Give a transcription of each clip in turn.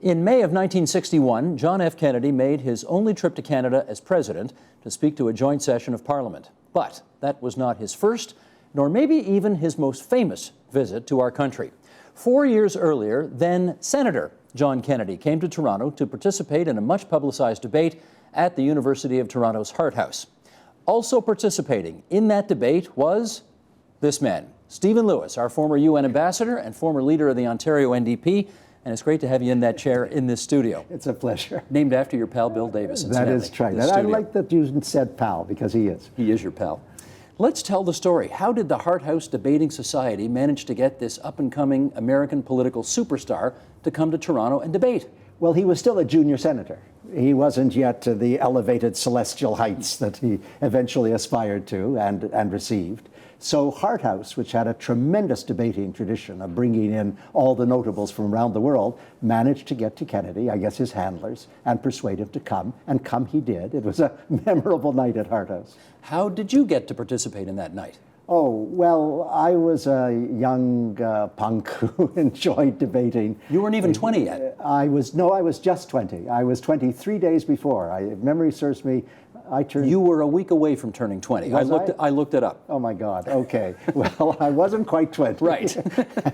In May of 1961, John F. Kennedy made his only trip to Canada as president to speak to a joint session of Parliament. But that was not his first, nor maybe even his most famous visit to our country. 4 years earlier, then Senator John Kennedy came to Toronto to participate in a much-publicized debate at the University of Toronto's Hart House. Also participating in that debate was this man, Stephen Lewis, our former UN ambassador and former leader of the Ontario NDP. And it's great to have you in that chair in this studio. It's a pleasure. Named after your pal, Bill Davis. That is true. And I like that you said pal, because he is. He is your pal. Let's tell the story. How did the Hart House Debating Society manage to get this up-and-coming American political superstar to come to Toronto and debate? Well, he was still a junior senator. He wasn't yet to the elevated celestial heights that he eventually aspired to and received. So Hart House, which had a tremendous debating tradition of bringing in all the notables from around the world, managed to get to Kennedy, I guess his handlers, and persuade him to come, and come he did. It was a memorable night at Hart House. How did you get to participate in that night? Oh, well, I was a young punk who enjoyed debating. You weren't even 20 yet. I was just 20. I was 23 days before. If memory serves me, I turned... You were a week away from turning 20. I looked it up. Oh, my God. Okay. Well, I wasn't quite 20. Right.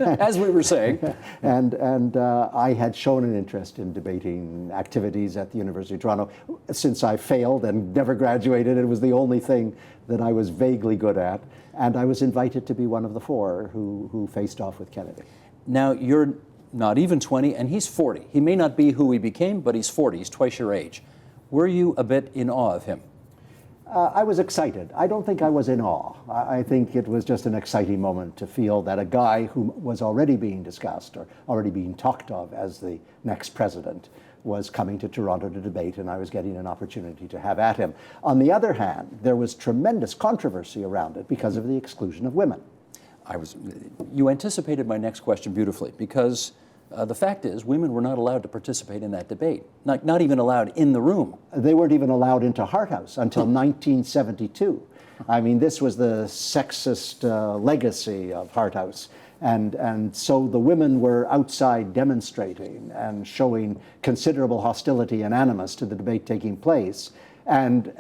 As we were saying. And I had shown an interest in debating activities at the University of Toronto. Since I failed and never graduated, it was the only thing that I was vaguely good at. And I was invited to be one of the four who faced off with Kennedy. Now, you're not even 20, and he's 40. He may not be who he became, but he's 40. He's twice your age. Were you a bit in awe of him? I was excited. I don't think I was in awe. I think it was just an exciting moment to feel that a guy who was already being discussed or already being talked of as the next president was coming to Toronto to debate, and I was getting an opportunity to have at him. On the other hand, there was tremendous controversy around it because of the exclusion of women. You anticipated my next question beautifully, because the fact is, women were not allowed to participate in that debate, not even allowed in the room. They weren't even allowed into Hart House until 1972. I mean, this was the sexist legacy of Hart House. And so the women were outside demonstrating and showing considerable hostility and animus to the debate taking place. And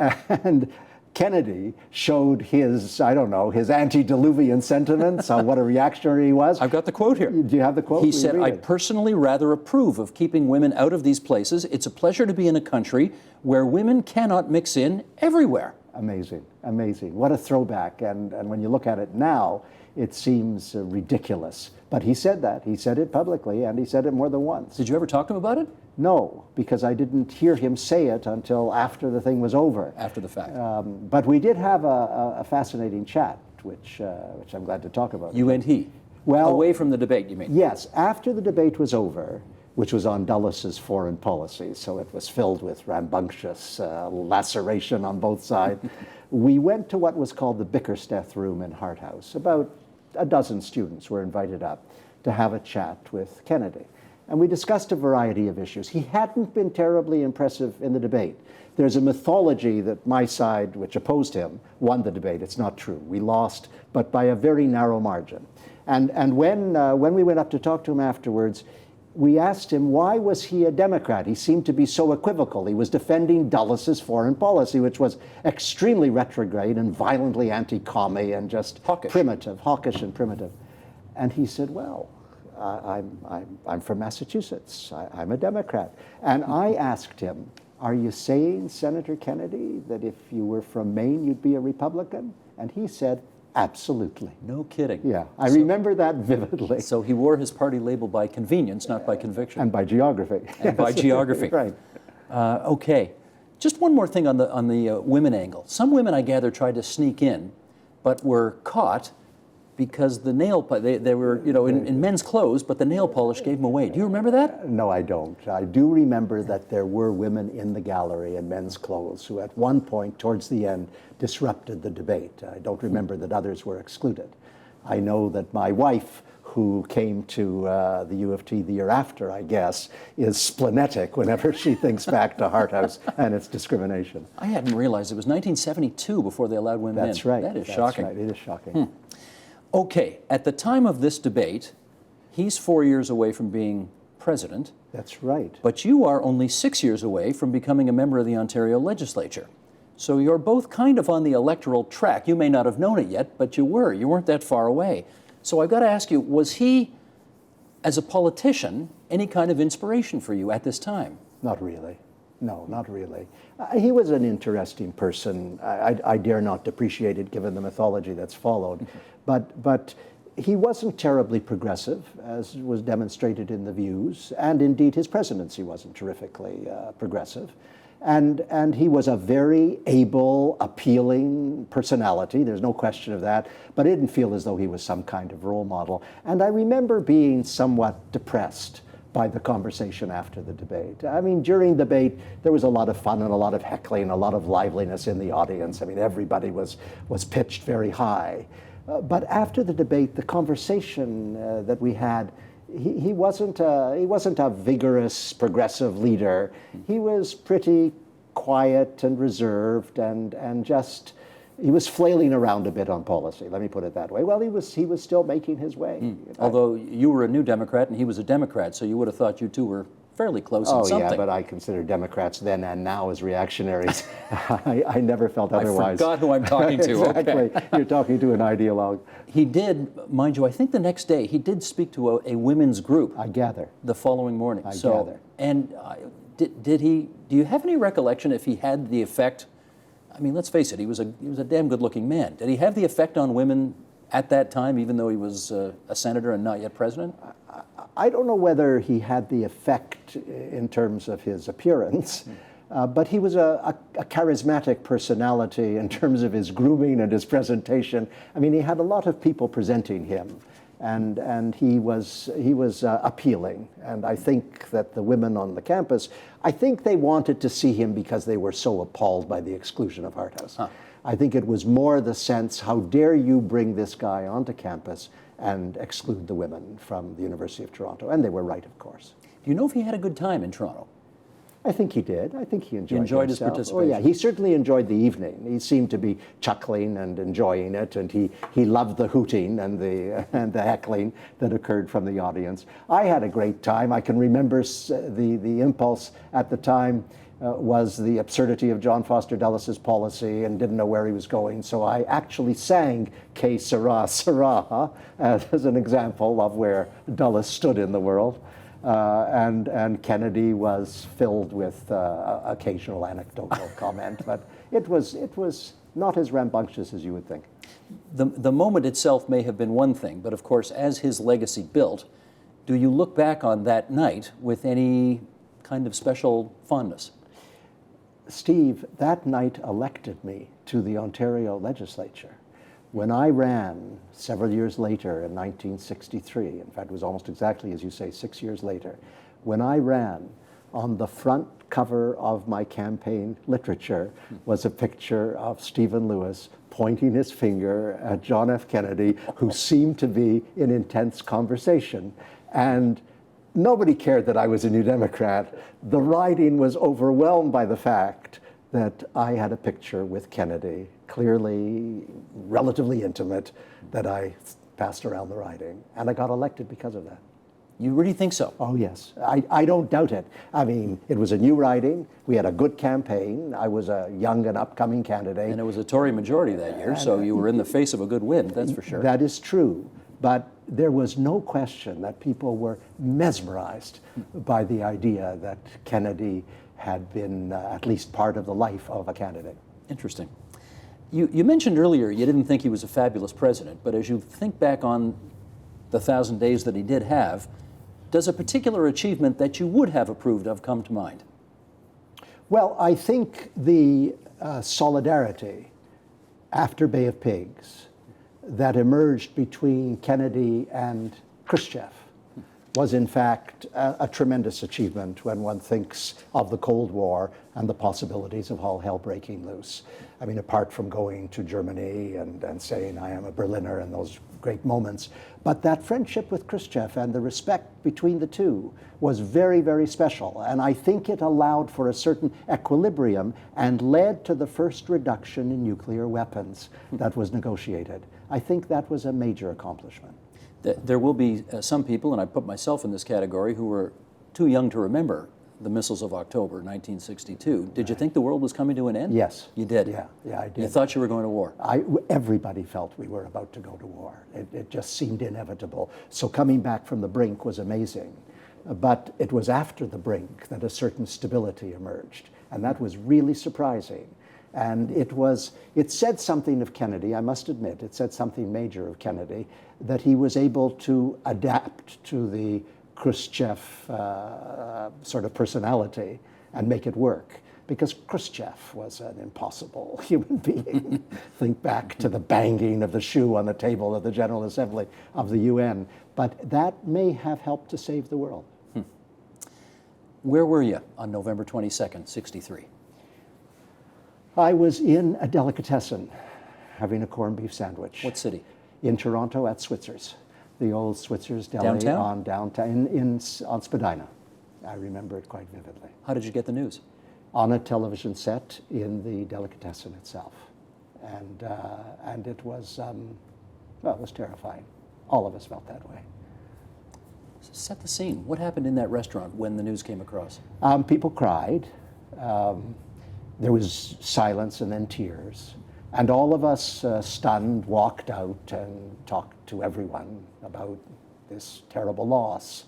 Kennedy showed his, I don't know, his antediluvian sentiments on what a reactionary he was. I've got the quote here. Do you have the quote? He said, "I personally rather approve of keeping women out of these places. It's a pleasure to be in a country where women cannot mix in everywhere." Amazing, amazing. What a throwback. And when you look at it now, it seems ridiculous. But he said that. He said it publicly, and he said it more than once. Did you ever talk to him about it? No, because I didn't hear him say it until after the thing was over. After the fact. But we did have a fascinating chat, which I'm glad to talk about. You and he? Well, away from the debate, you mean? Yes. After the debate was over, which was on Dulles' foreign policy, so it was filled with rambunctious laceration on both sides, we went to what was called the Bickersteth Room in Hart House. About a dozen students were invited up to have a chat with Kennedy. And we discussed a variety of issues. He hadn't been terribly impressive in the debate. There's a mythology that my side, which opposed him, won the debate. It's not true. We lost, but by a very narrow margin. And when we went up to talk to him afterwards, we asked him, why was he a Democrat? He seemed to be so equivocal. He was defending Dulles' foreign policy, which was extremely retrograde and violently anti-commie and just hawkish and primitive. And he said, well, I'm from Massachusetts. I'm a Democrat. And I asked him, are you saying, Senator Kennedy, that if you were from Maine, you'd be a Republican? And he said, absolutely. No kidding. Yeah, I remember that vividly. So he wore his party label by convenience, not by conviction. And by geography. And by geography. Right. Okay. Just one more thing on the women angle. Some women, I gather, tried to sneak in, but were caught because the nail, they were, in men's clothes, but the nail polish gave them away. Do you remember that? No, I don't. I do remember that there were women in the gallery in men's clothes who at one point towards the end disrupted the debate. I don't remember that others were excluded. I know that my wife, who came to the U of T the year after, I guess, is splenetic whenever she thinks back to Hart House and its discrimination. I hadn't realized it was 1972 before they allowed women in. That's right. That is shocking. That's right. It is shocking. Okay, at the time of this debate, he's 4 years away from being president. That's right. But you are only 6 years away from becoming a member of the Ontario legislature. So you're both kind of on the electoral track. You may not have known it yet, but you were. You weren't that far away. So I've got to ask you, was he, as a politician, any kind of inspiration for you at this time? Not really. No, not really. He was an interesting person. I dare not depreciate it given the mythology that's followed. But he wasn't terribly progressive, as was demonstrated in the views, and indeed his presidency wasn't terrifically progressive. And he was a very able, appealing personality. There's no question of that. But I didn't feel as though he was some kind of role model. And I remember being somewhat depressed by the conversation after the debate. I mean, during the debate, there was a lot of fun and a lot of heckling, a lot of liveliness in the audience. I mean, everybody was pitched very high. But after the debate, the conversation that we had, he wasn't a vigorous, progressive leader. He was pretty quiet and reserved and just, he was flailing around a bit on policy, let me put it that way. Well, he was still making his way. Although you were a New Democrat and he was a Democrat, so you would have thought you two were fairly close in something. Oh yeah, but I consider Democrats then and now as reactionaries. I never felt otherwise. I forgot who I'm talking to. Exactly. Okay. You're talking to an ideologue. He did, mind you, I think the next day, he did speak to a women's group. I gather. The following morning. I gather. And did he, do you have any recollection if he had the effect, I mean, let's face it, he was a damn good-looking man. Did he have the effect on women at that time, even though he was a senator and not yet president? I don't know whether he had the effect in terms of his appearance, but he was a charismatic personality in terms of his grooming and his presentation. I mean, he had a lot of people presenting him, and he was appealing. And I think that the women on the campus, I think they wanted to see him because they were so appalled by the exclusion of Hart House. Huh. I think it was more the sense, how dare you bring this guy onto campus and exclude the women from the University of Toronto? And they were right, of course. Do you know if he had a good time in Toronto? I think he did. I think he enjoyed his participation? Oh yeah, he certainly enjoyed the evening. He seemed to be chuckling and enjoying it, and he loved the hooting and the heckling that occurred from the audience. I had a great time. I can remember the impulse at the time was the absurdity of John Foster Dulles' policy and didn't know where he was going. So I actually sang Que Sera, Sera as an example of where Dulles stood in the world. And Kennedy was filled with occasional anecdotal comment, but it was not as rambunctious as you would think. The moment itself may have been one thing, but of course, as his legacy built, do you look back on that night with any kind of special fondness? Steve, that night elected me to the Ontario legislature. When I ran several years later in 1963, in fact it was almost exactly as you say, 6 years later, when I ran, on the front cover of my campaign literature was a picture of Stephen Lewis pointing his finger at John F. Kennedy, who seemed to be in intense conversation. And nobody cared that I was a New Democrat. The riding was overwhelmed by the fact that I had a picture with Kennedy, clearly relatively intimate, that I passed around the riding. And I got elected because of that. You really think so? Oh, yes. I don't doubt it. I mean, it was a new riding. We had a good campaign. I was a young and upcoming candidate. And it was a Tory majority that year, so you were in the face of a good win, that's for sure. That is true. But there was no question that people were mesmerized by the idea that Kennedy had been at least part of the life of a candidate. Interesting. You mentioned earlier you didn't think he was a fabulous president, but as you think back on the 1,000 days that he did have, does a particular achievement that you would have approved of come to mind? Well, I think the solidarity after Bay of Pigs that emerged between Kennedy and Khrushchev was in fact a tremendous achievement when one thinks of the Cold War and the possibilities of all hell breaking loose. I mean, apart from going to Germany and saying I am a Berliner and those great moments, but that friendship with Khrushchev and the respect between the two was very, very special. And I think it allowed for a certain equilibrium and led to the first reduction in nuclear weapons that was negotiated. I think that was a major accomplishment. There will be some people, and I put myself in this category, who were too young to remember the missiles of October 1962. Did you think the world was coming to an end? Yes. You did? Yeah, I did. You thought you were going to war? Everybody felt we were about to go to war. It just seemed inevitable. So coming back from the brink was amazing. But it was after the brink that a certain stability emerged. And that was really surprising. And it said something of Kennedy, I must admit, it said something major of Kennedy, that he was able to adapt to the Khrushchev sort of personality and make it work. Because Khrushchev was an impossible human being. Think back to the banging of the shoe on the table of the General Assembly of the UN. But that may have helped to save the world. Where were you on November 22nd, 63? I was in a delicatessen having a corned beef sandwich. What city? In Toronto at Switzer's, the old Switzer's Deli Downtown? on downtown on Spadina. I remember it quite vividly. How did you get the news? On a television set in the delicatessen itself, and it was well, it was terrifying. All of us felt that way. Set the scene. What happened in that restaurant when the news came across? People cried. There was silence and then tears. And all of us, stunned, walked out and talked to everyone about this terrible loss.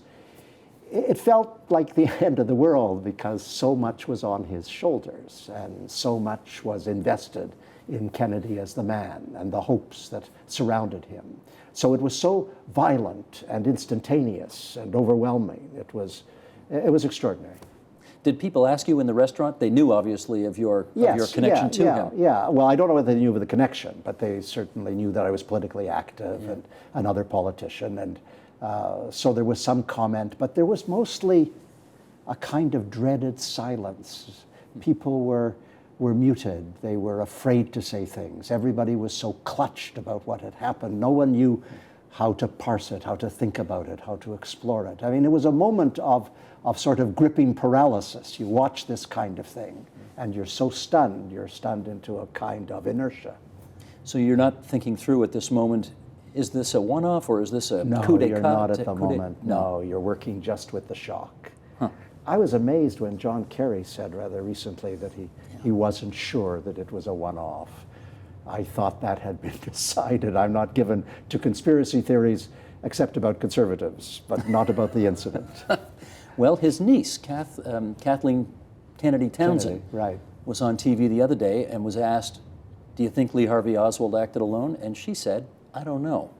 It felt like the end of the world because so much was on his shoulders and so much was invested in Kennedy as the man and the hopes that surrounded him. So it was so violent and instantaneous and overwhelming. It was extraordinary. Did people ask you in the restaurant? They knew, obviously, of your connection to him. Yeah. Well, I don't know whether they knew of the connection, but they certainly knew that I was politically active and another politician. And so there was some comment, but there was mostly a kind of dreaded silence. People were muted. They were afraid to say things. Everybody was so clutched about what had happened. No one knew how to parse it, how to think about it, how to explore it. I mean, it was a moment of sort of gripping paralysis. You watch this kind of thing, and you're so stunned. You're stunned into a kind of inertia. So you're not thinking through at this moment, is this a one-off or is this a coup d'etat? No, you're not at the moment. No, you're working just with the shock. Huh. I was amazed when John Kerry said rather recently that he wasn't sure that it was a one-off. I thought that had been decided. I'm not given to conspiracy theories except about conservatives, but not about the incident. Well, his niece, Kathleen Kennedy Townsend, was on TV the other day and was asked, do you think Lee Harvey Oswald acted alone? And she said, I don't know.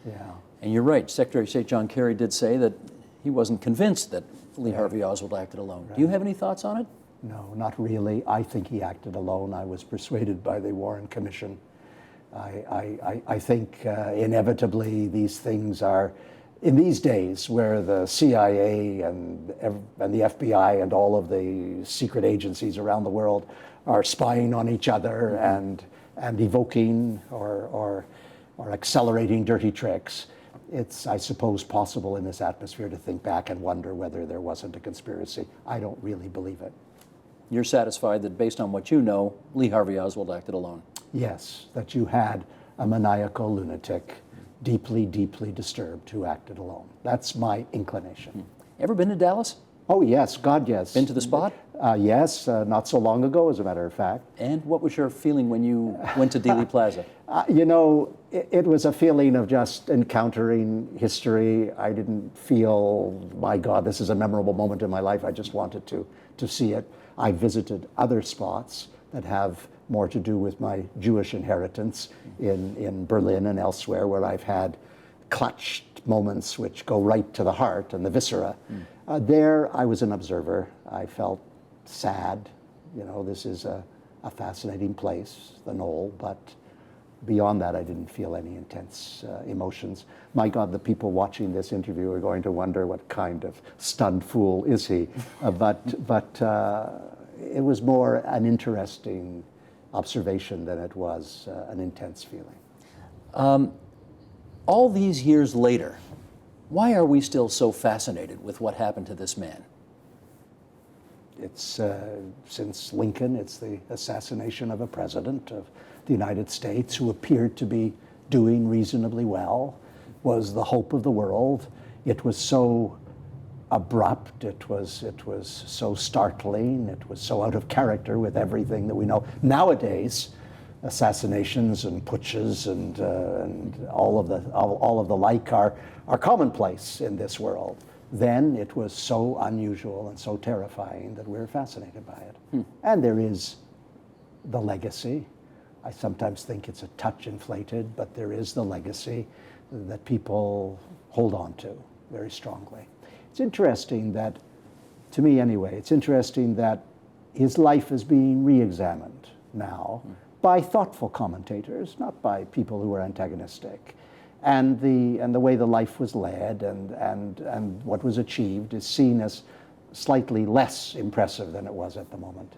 Yeah. And you're right. Secretary of State John Kerry did say that he wasn't convinced that Lee Harvey Oswald acted alone. Do you have any thoughts on it? No, not really. I think he acted alone. I was persuaded by the Warren Commission. I think inevitably these things are, in these days where the CIA and the FBI and all of the secret agencies around the world are spying on each other and evoking or accelerating dirty tricks, it's, I suppose, possible in this atmosphere to think back and wonder whether there wasn't a conspiracy. I don't really believe it. You're satisfied that based on what you know, Lee Harvey Oswald acted alone? Yes, that you had a maniacal lunatic, deeply, deeply disturbed, who acted alone. That's my inclination. Ever been to Dallas? Oh, yes, God, yes. Been to the spot? Yes, not so long ago, as a matter of fact. And what was your feeling when you went to Dealey Plaza? You know, it was a feeling of just encountering history. I didn't feel, my God, this is a memorable moment in my life. I just wanted to see it. I visited other spots that have more to do with my Jewish inheritance in Berlin and elsewhere, where I've had clutched moments which go right to the heart and the viscera. There, I was an observer. I felt sad. You know, this is a fascinating place, the Knoll, but beyond that, I didn't feel any intense emotions. My God, the people watching this interview are going to wonder what kind of stunned fool is he. But it was more an interesting observation than it was an intense feeling. All these years later, why are we still so fascinated with what happened to this man? It's since Lincoln, it's the assassination of a president of the United States who appeared to be doing reasonably well, was the hope of the world. It was so abrupt, it was so startling, it was so out of character with everything that we know. Nowadays, assassinations and putches and all of the like are commonplace in this world. Then it was so unusual and so terrifying that we're fascinated by it. And there is the legacy. I sometimes think it's a touch inflated, but there is the legacy that people hold on to very strongly. It's interesting that, to me anyway, it's interesting that his life is being re-examined now by thoughtful commentators, not by people who are antagonistic. And the way the life was led and what was achieved is seen as slightly less impressive than it was at the moment.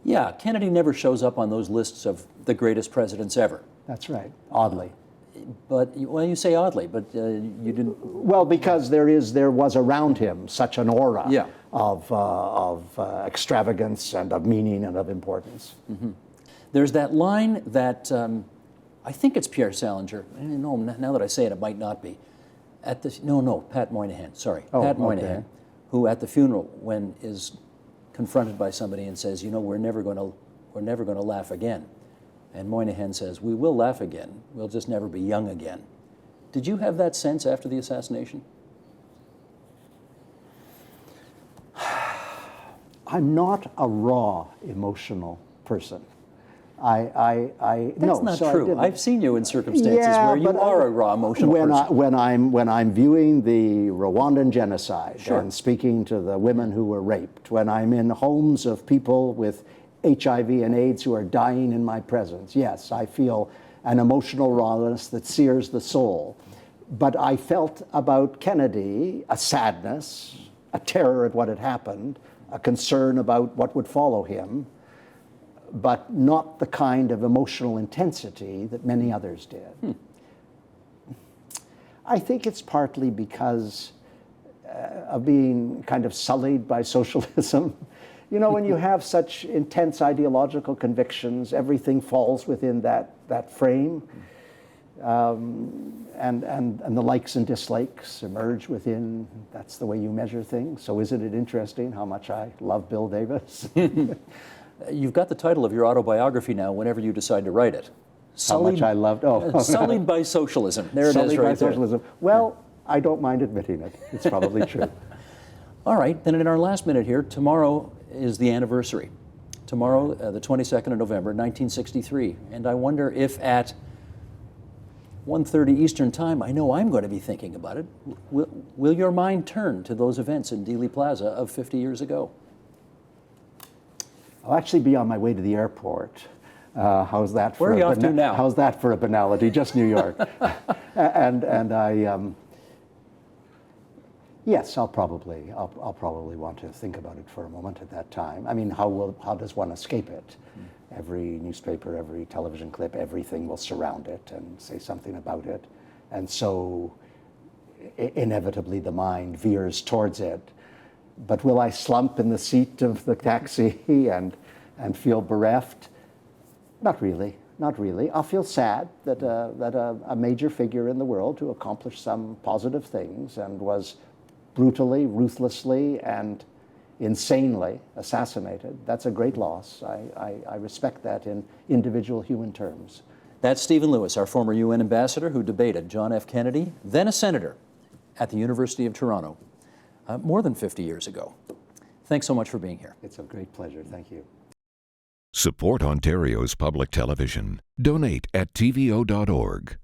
Yeah, Kennedy never shows up on those lists of the greatest presidents ever. That's right, oddly. But, well, you say oddly, but you didn't... Well, because there was around him such an aura Yeah. of extravagance and of meaning and of importance. There's that line that, I think it's Pierre Salinger, no, now that I say it, it might not be. Pat Moynihan, sorry. Pat Moynihan, who at the funeral, when is confronted by somebody and says, you know, we're never going to laugh again. And Moynihan says, we will laugh again, we'll just never be young again. Did you have that sense after the assassination? I'm not a raw emotional person. That's no, not so true. I've seen you in circumstances where you are a raw emotional person. When I'm viewing the Rwandan genocide Sure. and speaking to the women who were raped, when I'm in homes of people with HIV and AIDS who are dying in my presence, yes, I feel an emotional rawness that sears the soul. But I felt about Kennedy a sadness, a terror at what had happened, a concern about what would follow him, but not the kind of emotional intensity that many others did. I think it's partly because of being kind of sullied by socialism. You know, when you have such intense ideological convictions, everything falls within that frame, and the likes and dislikes emerge within. That's the way you measure things. So isn't it interesting how much I love Bill Davis? You've got the title of your autobiography now whenever you decide to write it. How much I loved, Sullied by socialism. There it is right there. Sullied by socialism. Well, I don't mind admitting it. It's probably true. All right, then in our last minute here, tomorrow is the anniversary. Tomorrow, the 22nd of November, 1963. And I wonder if at 1:30 Eastern Time, I know I'm going to be thinking about it, will your mind turn to those events in Dealey Plaza of 50 years ago? I'll actually be on my way to the airport. How's that for Where are you off to now? How's that for a banality? Just New York. and I, yes, I'll probably want to think about it for a moment at that time. I mean, how does one escape it? Every newspaper, every television clip, everything will surround it and say something about it, and so inevitably the mind veers towards it. But will I slump in the seat of the taxi and feel bereft? Not really, not really. I'll feel sad that a major figure in the world who accomplished some positive things and was brutally, ruthlessly, and insanely assassinated. That's a great loss. I respect that in individual human terms. That's Stephen Lewis, our former UN ambassador who debated John F. Kennedy, then a senator at the University of Toronto. More than 50 years ago. Thanks so much for being here. It's a great pleasure. Thank you. Support Ontario's public television. Donate at tvo.org.